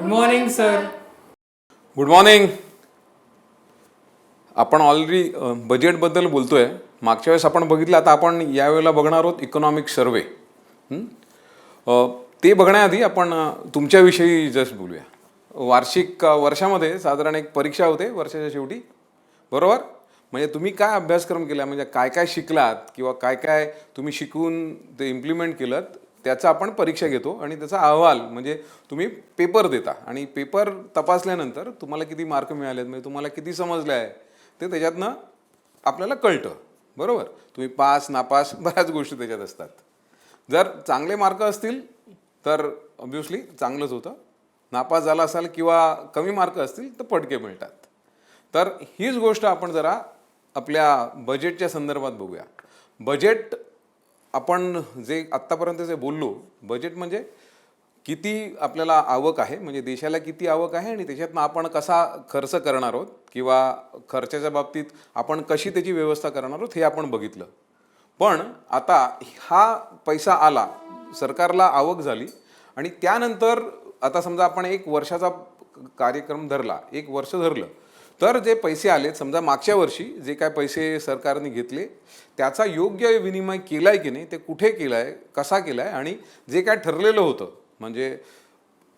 Morning sir. Good morning. आपण already बजेटबद्दल बोलतोय. मागच्या वेळेस आपण बघितलं, आता आपण यावेळेला बघणार आहोत इकॉनॉमिक सर्वे. ते बघण्याआधी आपण तुमच्याविषयी जस्ट बोलूया. वर्षामध्ये साधारण एक परीक्षा होते वर्षाच्या शेवटी, बरोबर? म्हणजे तुम्ही काय अभ्यासक्रम केला, म्हणजे काय काय शिकलात किंवा काय काय तुम्ही शिकून ते इम्प्लिमेंट केलं, त्याचा आपण परीक्षा घेतो आणि त्याचा अहवाल म्हणजे तुम्ही पेपर देता आणि पेपर तपासल्यानंतर तुम्हाला किती मार्क मिळालेत, म्हणजे तुम्हाला किती समजले आहे ते त्याच्यातनं आपल्याला कळतं, बरोबर? तुम्ही पास नापास बऱ्याच गोष्टी त्याच्यात असतात. जर चांगले मार्क असतील तर ऑब्व्हियसली चांगलंच होतं. नापास झाला असाल किंवा कमी मार्क असतील तर पटके मिळतात. तर हीच गोष्ट आपण जरा आपल्या बजेटच्या संदर्भात बघूया. बजेट आपण जे आत्तापर्यंत जे बोललो, बजेट म्हणजे किती आपल्याला आवक आहे, म्हणजे देशाला किती आवक आहे आणि त्याच्यातनं आपण कसा खर्च करणार आहोत किंवा खर्चाच्या बाबतीत आपण कशी त्याची व्यवस्था करणार आहोत हे आपण बघितलं. पण आता हा पैसा आला, सरकारला आवक झाली आणि त्यानंतर आता समजा आपण एक वर्षाचा कार्यक्रम धरला, एक वर्ष धरलं, तर जे पैसे आले, समजा मागच्या वर्षी जे काय पैसे सरकारने घेतले त्याचा योग्य विनिमय केला आहे की नाही, ते कुठे केला आहे, कसा केला आहे, आणि जे काय ठरलेलं होतं म्हणजे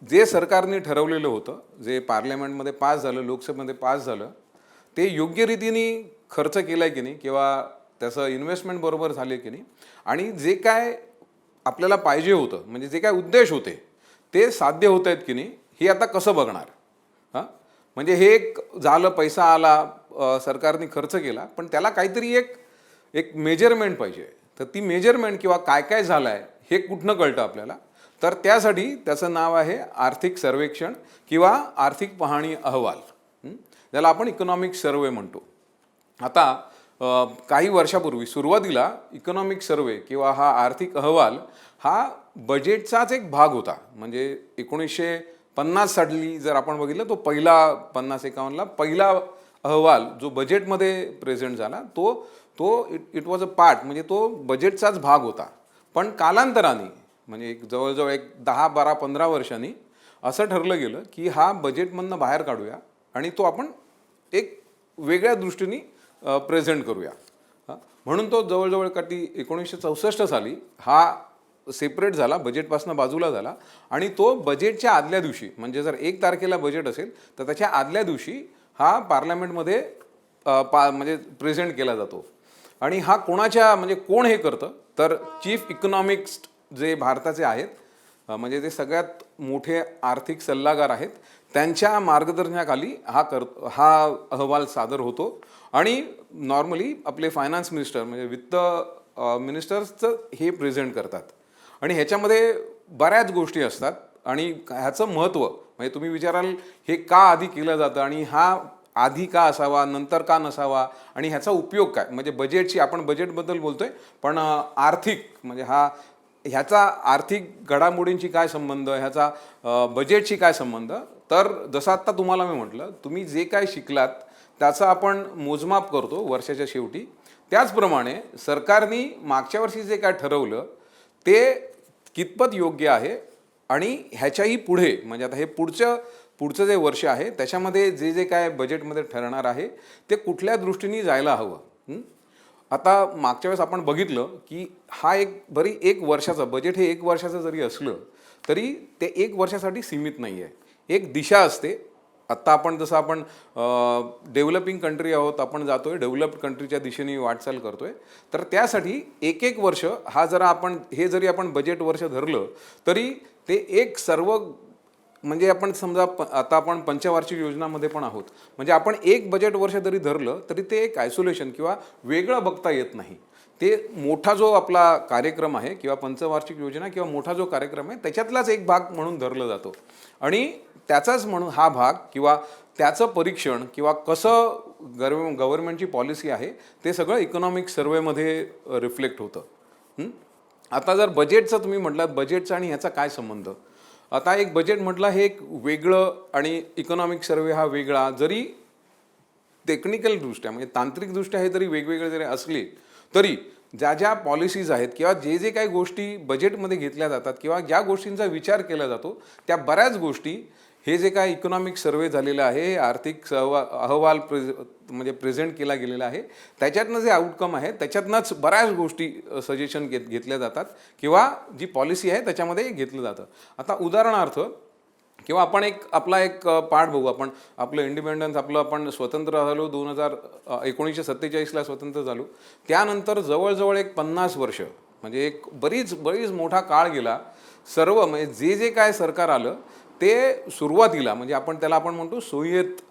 जे सरकारने ठरवलेलं होतं, जे पार्लमेंटमध्ये पास झालं, लोकसभेमध्ये पास झालं, ते योग्य रीतीने खर्च केला आहे की नाही किंवा त्याचं इन्व्हेस्टमेंट बरोबर झाले की नाही, आणि जे काय आपल्याला पाहिजे होतं म्हणजे जे काय उद्देश होते ते साध्य होत आहेत की नाही, हे आता कसं बघणार? हां, म्हणजे हे एक झालं, पैसा आला, सरकारने खर्च केला, पण त्याला काहीतरी एक मेजरमेंट पाहिजे. तर ती मेजरमेंट किंवा काय काय झालं आहे हे कुठनं कळतं आपल्याला? तर त्यासाठी त्याचं नाव आहे आर्थिक सर्वेक्षण किंवा आर्थिक पाहणी अहवाल, ज्याला आपण इकॉनॉमिक सर्वे म्हणतो. आता काही वर्षापूर्वी सुरुवातीला इकॉनॉमिक सर्वे किंवा हा आर्थिक अहवाल हा बजेटचाच एक भाग होता. म्हणजे 1950 साली जर आपण बघितलं, तो पहिला 50-51ला पहिला अहवाल जो बजेटमध्ये प्रेझेंट झाला, तो इट वॉज अ पार्ट, म्हणजे तो बजेटचाच भाग होता. पण कालांतराने म्हणजे जवळजवळ एक 10-12-15 वर्षांनी असं ठरलं गेलं की हा बजेटमधनं बाहेर काढूया आणि तो आपण एक वेगळ्या दृष्टीने प्रेझेंट करूया. म्हणून तो जवळजवळ 1964 साली हा सेपरेट झाला, बजेटपासून बाजूला झाला, आणि तो बजेटच्या आदल्या दिवशी, म्हणजे जर 1 तारखेला बजेट असेल तर त्याच्या आदल्या दिवशी हा पार्लमेंटमध्ये म्हणजे प्रेझेंट केला जातो. आणि हा म्हणजे कोण हे करतं, तर चीफ इकॉनॉमिस्ट जे भारताचे आहेत, म्हणजे ते सगळ्यात मोठे आर्थिक सल्लागार आहेत, त्यांच्या मार्गदर्शनाखाली हा अहवाल सादर होतो. आणि नॉर्मली आपले फायनान्स मिनिस्टर म्हणजे वित्त मिनिस्टर्सचं हे प्रेझेंट करतात. आणि ह्याच्यामध्ये बऱ्याच गोष्टी असतात आणि ह्याचं महत्त्व म्हणजे तुम्ही विचाराल हे का आधी केलं जातं आणि हा आधी का असावा, नंतर का नसावा, आणि ह्याचा उपयोग काय, म्हणजे बजेटची, आपण बजेटबद्दल बोलतोय पण आर्थिक म्हणजे ह्याचा आर्थिक घडामोडींची काय संबंध, ह्याचा बजेटशी काय संबंध. तर जसं आत्ता तुम्हाला मी म्हटलं, तुम्ही जे काय शिकलात त्याचं आपण मोजमाप करतो वर्षाच्या शेवटी. त्याचप्रमाणे सरकारने मागच्या वर्षी जे काय ठरवलं ते कितपत योग्य आहे आणि ह्याच्याही पुढे म्हणजे आता हे पुढचं जे वर्ष आहे त्याच्यामध्ये जे जे काय बजेटमध्ये ठरणार आहे ते कुठल्या दृष्टीने जायला हवं. आता मागच्या वेळेस आपण बघितलं की हा एक वर्षाचं बजेट, हे 1 वर्षाचं जरी असलं तरी ते 1 वर्षासाठी सीमित नाही आहे, एक दिशा असते. आत्ता जसं आपण डेव्हलपिंग कंट्री आहोत, आपण जातोय डेव्हलप्ड कंट्रीच्या दिशेने वाटचाल करतोय, तर त्यासाठी एक वर्ष हा जरी आपण बजेट वर्ष धरलं तरी ते एक सर्व म्हणजे आपण समजा आता आपण पंचवार्षिक योजनामध्ये पण आहोत, म्हणजे आपण एक बजेट वर्ष जरी धरलं तरी ते एक आयसोलेशन किंवा वेगळं बघता येत नाही. ते मोठा जो आपला कार्यक्रम आहे किंवा पंचवार्षिक योजना किंवा मोठा जो कार्यक्रम आहे त्याच्यातलाच एक भाग म्हणून धरलं जातो. आणि त्याचाच म्हणून हा भाग किंवा त्याचं परीक्षण किंवा कसं गव्हर्नमेंटची पॉलिसी आहे ते सगळं इकॉनॉमिक सर्वेमध्ये रिफ्लेक्ट होतं. आता जर बजेटचं तुम्ही म्हटलं, बजेटचा आणि ह्याचा काय संबंध? आता एक बजेट म्हटलं हे एक वेगळं आणि इकॉनॉमिक सर्वे हा वेगळा, जरी टेक्निकलदृष्ट्या म्हणजे तांत्रिकदृष्ट्या हे जरी वेगवेगळे जरी असले तरी ज्या पॉलिसीज आहेत किंवा जे काही गोष्टी बजेटमध्ये घेतल्या जातात किंवा ज्या गोष्टींचा विचार केला जातो त्या बऱ्याच गोष्टी हे जे काय इकॉनॉमिक सर्वे झालेलं आहे, हे आर्थिक अहवाल म्हणजे प्रेझेंट केला गेलेला आहे, त्याच्यातनं जे आउटकम आहे त्याच्यातनंच बऱ्याच गोष्टी सजेशन घेतल्या जातात किंवा जी पॉलिसी आहे त्याच्यामध्ये घेतलं जातं. आता उदाहरणार्थ किंवा आपण आपला एक पार्ट बघू. आपलं इंडिपेंडन्स, आपण स्वतंत्र झालो 1947ला स्वतंत्र झालो. त्यानंतर जवळजवळ एक 50 वर्ष म्हणजे एक बरीच मोठा काळ गेला. सर्व म्हणजे जे काय सरकार आलं ते सुरुवातीला म्हणजे आपण म्हणतो सोव्हिएत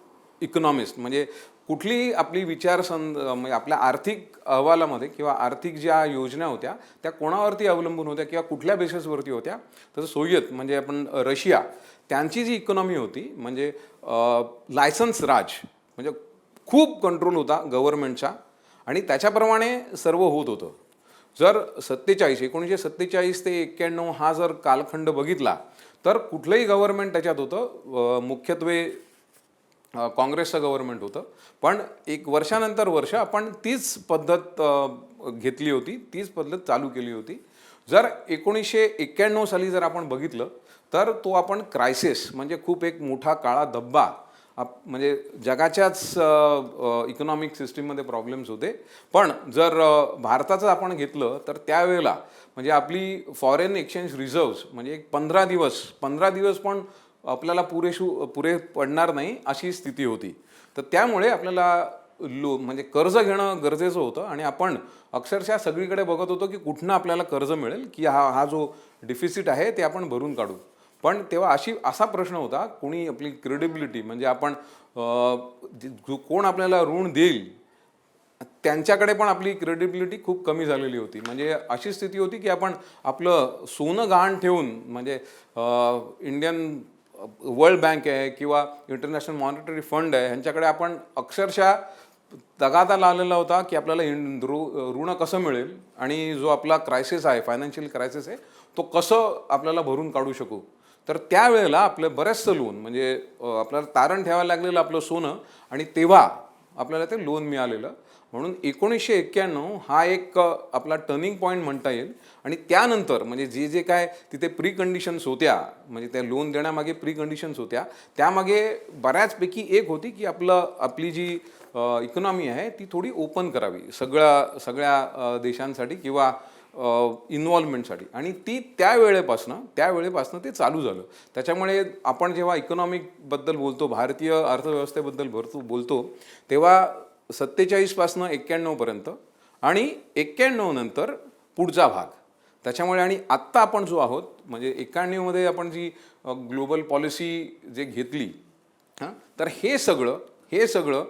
इकॉनॉमिस्ट, म्हणजे कुठलीही आपली म्हणजे आपल्या आर्थिक अहवालामध्ये किंवा आर्थिक ज्या योजना होत्या त्या कोणावरती अवलंबून होत्या किंवा कुठल्या बेसिसवरती होत्या, तसं सोव्हिएत म्हणजे आपण रशिया, त्यांची जी इकॉनॉमी होती म्हणजे लायसन्स राज, म्हणजे खूप कंट्रोल होता गव्हर्नमेंटचा आणि त्याच्याप्रमाणे सर्व होत होतं. जर 1947 ते 91 हा जर कालखंड बघितला तर कुठलंही गव्हर्नमेंट त्याच्यात होतं, मुख्यत्वे काँग्रेसचं गव्हर्नमेंट होतं. पण एक वर्षानंतर वर्ष आपण तीच पद्धत घेतली होती, तीच पद्धत चालू केली होती. जर 1991 साली जर आपण बघितलं तर तो आपण क्रायसिस म्हणजे खूप एक मोठा काळा धब्बा, म्हणजे जगाच्याच इकॉनॉमिक सिस्टीममध्ये प्रॉब्लेम्स होते. पण जर भारताचं आपण घेतलं तर त्यावेळेला म्हणजे आपली फॉरेन एक्सचेंज रिझर्व्स म्हणजे एक 15 दिवस पण आपल्याला पुरे पडणार नाही अशी स्थिती होती. तर त्यामुळे आपल्याला म्हणजे कर्ज घेणं गरजेचं होतं आणि आपण अक्षरशः सगळीकडे बघत होतो की कुठनं आपल्याला कर्ज मिळेल की हा जो डिफिसिट आहे ते आपण भरून काढू. पण तेव्हा असा प्रश्न होता, कोणी आपली क्रेडिबिलिटी म्हणजे कोण आपल्याला ऋण देईल त्यांच्याकडे पण आपली क्रेडिबिलिटी खूप कमी झालेली होती. म्हणजे अशी स्थिती होती की आपण आपलं सोनं गहाण ठेवून म्हणजे इंडियन वर्ल्ड बँक आहे किंवा इंटरनॅशनल मॉनिटरी फंड आहे ह्यांच्याकडे आपण अक्षरशः तगादा लावलेला होता की आपल्याला ऋण कसं मिळेल आणि जो आपला क्रायसिस आहे, फायनान्शियल क्रायसिस आहे, तो कसं आपल्याला भरून काढू शकू. तर त्यावेळेला आपलं बरेचसं लोन म्हणजे आपल्याला तारण ठेवायला लागलेलं आपलं सोनं आणि तेव्हा आपल्याला ते लोन मिळालेलं. म्हणून 1991 हा एक आपला टर्निंग पॉईंट म्हणता येईल. आणि त्यानंतर म्हणजे जे काय तिथे प्री कंडिशन्स होत्या, म्हणजे त्या लोन देण्यामागे प्री कंडिशन्स होत्या, त्यामागे बऱ्याचपैकी एक होती की आपली जी इकॉनॉमी आहे ती थोडी ओपन करावी सगळ्या देशांसाठी किंवा इन्व्हॉल्वमेंटसाठी. आणि ती त्यावेळेपासनं ते चालू झालं. त्याच्यामुळे आपण जेव्हा इकॉनॉमिकबद्दल बोलतो, भारतीय अर्थव्यवस्थेबद्दल बोलतो तेव्हा 47 पासनं 91 पर्यंत आणि 91 नंतर पुढचा भाग. त्याच्यामुळे आणि आत्ता आपण जो आहोत म्हणजे 91 मध्ये आपण जी ग्लोबल पॉलिसी जे घेतली, तर हे सगळं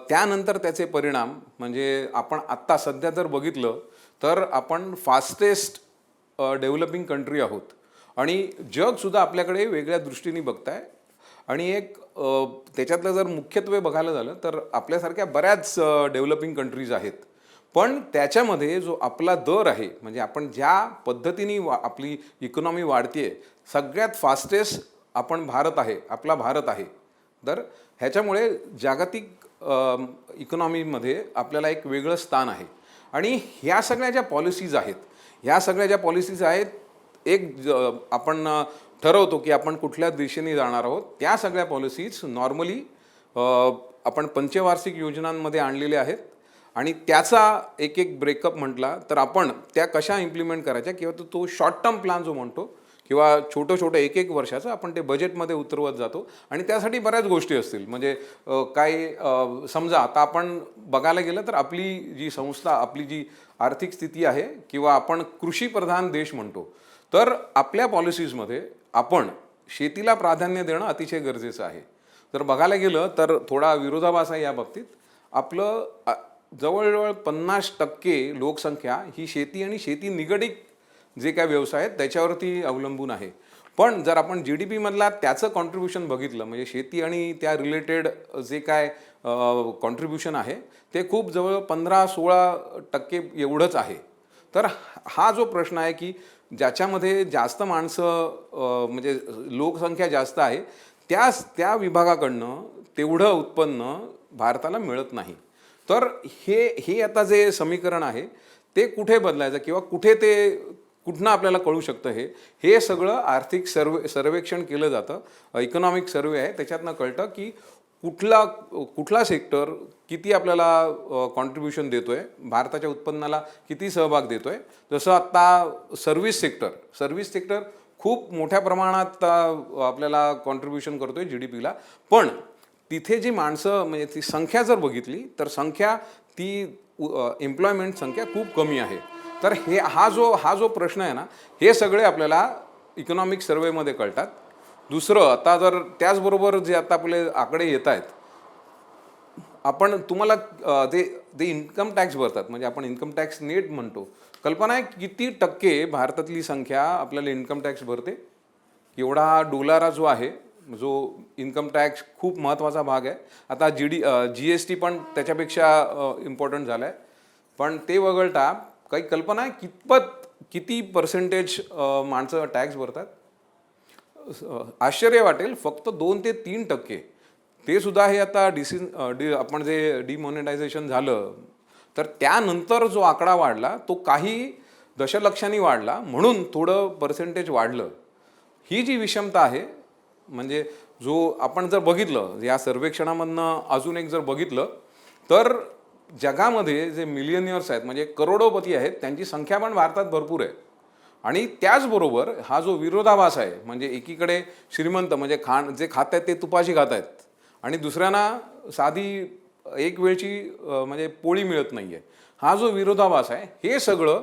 त्यानंतर त्याचे परिणाम म्हणजे आपण आत्ता सध्या जर बघितलं तर आपण फास्टेस्ट डेव्हलपिंग कंट्री आहोत आणि जगसुद्धा आपल्याकडे वेगळ्या दृष्टीने बघताय. आणि त्याच्यातलं जर मुख्यत्वे बघायला झालं तर आपल्यासारख्या बऱ्याच डेव्हलपिंग कंट्रीज आहेत. पण त्याच्यामध्ये जो आपला दर आहे म्हणजे आपण ज्या पद्धतीने आपली इकॉनॉमी वाढते सगळ्यात फास्टेस्ट आपला भारत आहे. तर ह्याच्यामुळे जागतिक इकॉनॉमीमध्ये आपल्याला एक वेगळं स्थान आहे. आणि ह्या सगळ्या ज्या पॉलिसीज आहेत आपण ठरवतो की आपण कुठल्या दिशेने जाणार आहोत, त्या सगळ्या पॉलिसीज नॉर्मली आपण पंचवार्षिक योजनांमध्ये आणलेल्या आहेत. आणि त्याचा एक ब्रेकअप म्हटला तर आपण त्या कशा इम्प्लिमेंट करायच्या किंवा तो शॉर्ट टर्म प्लॅन जो म्हणतो किंवा छोटं एक वर्षाचं आपण ते बजेटमध्ये उतरवत जातो. आणि त्यासाठी बऱ्याच गोष्टी असतील म्हणजे समजा आता आपण बघायला गेलं तर आपली जी संस्था, आपली जी आर्थिक स्थिती आहे किंवा आपण कृषीप्रधान देश म्हणतो, तर आपल्या पॉलिसीजमध्ये आपण शेतीला प्राधान्य देणं अतिशय गरजेचं आहे. जर बघायला गेलं तर थोडा विरोधाभास आहे या बाबतीत. आपलं जवळजवळ 50% लोकसंख्या ही शेती आणि शेती निगडीत जे काय व्यवसाय आहेत त्याच्यावरती अवलंबून आहे. पण जर आपण GDP मधला त्याचं कॉन्ट्रीब्युशन बघितलं म्हणजे शेती आणि त्या रिलेटेड जे काय कॉन्ट्रीब्युशन आहे ते खूप जवळ 15-16% एवढंच आहे. तर हा जो प्रश्न आहे की ज्याच्यामध्ये जास्त माणसं म्हणजे लोकसंख्या जास्त आहे त्या विभागाकडनं तेवढं उत्पन्न भारताला मिळत नाही. तर हे आता जे समीकरण आहे ते कुठे बदलायचं किंवा कुठनं आपल्याला कळू शकतं हे सगळं आर्थिक सर्वेक्षण केलं जातं, इकॉनॉमिक सर्वे आहे, त्याच्यातनं कळतं की कुठला सेक्टर किती आपल्याला कॉन्ट्रीब्युशन देतोय, भारताच्या उत्पन्नाला किती सहभाग देतोय. जसं आत्ता सर्व्हिस सेक्टर खूप मोठ्या प्रमाणात आपल्याला कॉन्ट्रीब्युशन करतोय GDPला. पण तिथे जी माणसं म्हणजे ती संख्या जर बघितली तर ती एम्प्लॉयमेंट संख्या खूप कमी आहे. तर हा जो प्रश्न आहे ना, हे सगळे आपल्याला इकॉनॉमिक सर्वेमध्ये कळतात. दुसरं, आता जर त्याचबरोबर जे आता आपले आकडे येत आहेत, तुम्हाला ते इन्कम टॅक्स भरतात, म्हणजे आपण इन्कम टॅक्स नेट म्हणतो. कल्पना आहे किती टक्के भारतातली संख्या आपल्याला इन्कम टॅक्स भरते? एवढा डोलारा जो आहे, जो इन्कम टॅक्स खूप महत्त्वाचा भाग आहे. आता GST पण त्याच्यापेक्षा इम्पॉर्टंट झाला आहे. पण ते वगळता काही कल्पना आहे किती पर्सेंटेज माणसं टॅक्स भरतात? आश्चर्य वाटेल, फक्त 2 ते 3%. ते सुद्धा हे आता आपण जे डिमॉनिटायझेशन झालं तर त्यानंतर जो आकडा वाढला तो काही दशलक्षांनी वाढला, म्हणून थोडं पर्सेंटेज वाढलं. ही जी विषमता आहे, म्हणजे जो आपण जर बघितलं या सर्वेक्षणामधनं अजून एक जर बघितलं तर जगामध्ये जे मिलियनियर्स आहेत, म्हणजे करोडोपती आहेत, त्यांची संख्या पण भारतात भरपूर आहे. आणि त्याचबरोबर हा जो विरोधाभास आहे, म्हणजे एकीकडे श्रीमंत म्हणजे जे खात आहेत ते तुपाची खात आहेत आणि दुसऱ्यांना साधी एक वेळची म्हणजे पोळी मिळत नाही आहे. हा जो विरोधाभास आहे, हे सगळं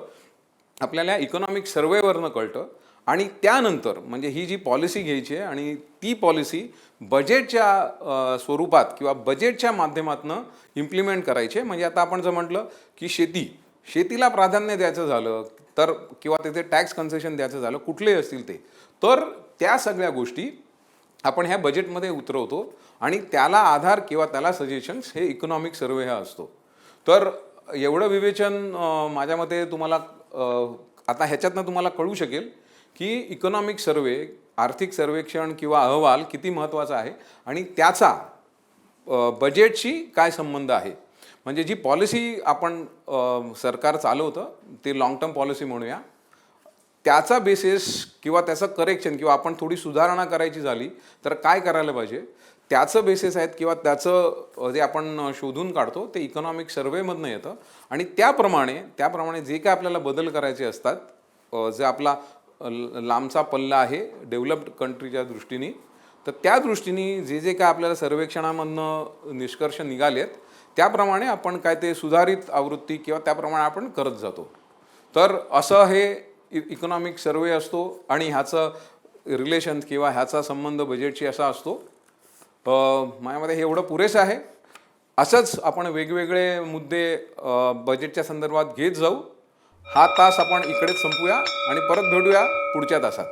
आपल्याला इकॉनॉमिक सर्वेवरनं कळतं. आणि त्यानंतर म्हणजे ही जी पॉलिसी घ्यायची आहे आणि ती पॉलिसी बजेटच्या स्वरूपात किंवा बजेटच्या माध्यमातून इम्प्लिमेंट करायची आहे. म्हणजे आता आपण जर म्हटलं की शेतीला प्राधान्य द्यायचं झालं तर, किंवा तिथे टॅक्स कन्सेशन द्यायचं झालं, कुठलेही असतील ते, तर त्या सगळ्या गोष्टी आपण ह्या बजेटमध्ये उतरवतो आणि त्याला आधार किंवा त्याला सजेशन्स हे इकॉनॉमिक सर्वे हा असतो. तर एवढं विवेचन माझ्या मते तुम्हाला आता ह्याच्यातनं तुम्हाला कळू शकेल की इकॉनॉमिक सर्वे, आर्थिक सर्वेक्षण किंवा अहवाल किती महत्त्वाचा आहे आणि त्याचा बजेटशी काय संबंध आहे. म्हणजे जी पॉलिसी आपण सरकार चालवतं ते लॉंग टर्म पॉलिसी म्हणूया, त्याचा बेसिस किंवा त्याचं करेक्शन किंवा आपण थोडी सुधारणा करायची झाली तर काय करायला पाहिजे, त्याचं बेसिस आहेत किंवा त्याचं जे आपण शोधून काढतो ते इकॉनॉमिक सर्वेमधनं येतं. आणि त्याप्रमाणे जे काय आपल्याला बदल करायचे असतात, जे आपला लांबचा पल्ला आहे डेव्हलप्ड कंट्रीच्या दृष्टीने, तर त्या दृष्टीने जे काय आपल्याला सर्वेक्षणामधनं निष्कर्ष निघालेत त्याप्रमाणे आपण काय ते सुधारित आवृत्ती किंवा त्याप्रमाणे आपण करत जातो. तर असं हे इकॉनॉमिक सर्वे असतो आणि ह्याचं रिलेशन किंवा ह्याचा संबंध बजेटशी असा असतो. माझ्यामध्ये हे एवढं पुरेसं आहे. असंच आपण वेगवेगळे मुद्दे बजेटच्या संदर्भात घेत जाऊ. हा तास आपण इकडेच संपूया आणि परत भेटूया पुढच्या तासात.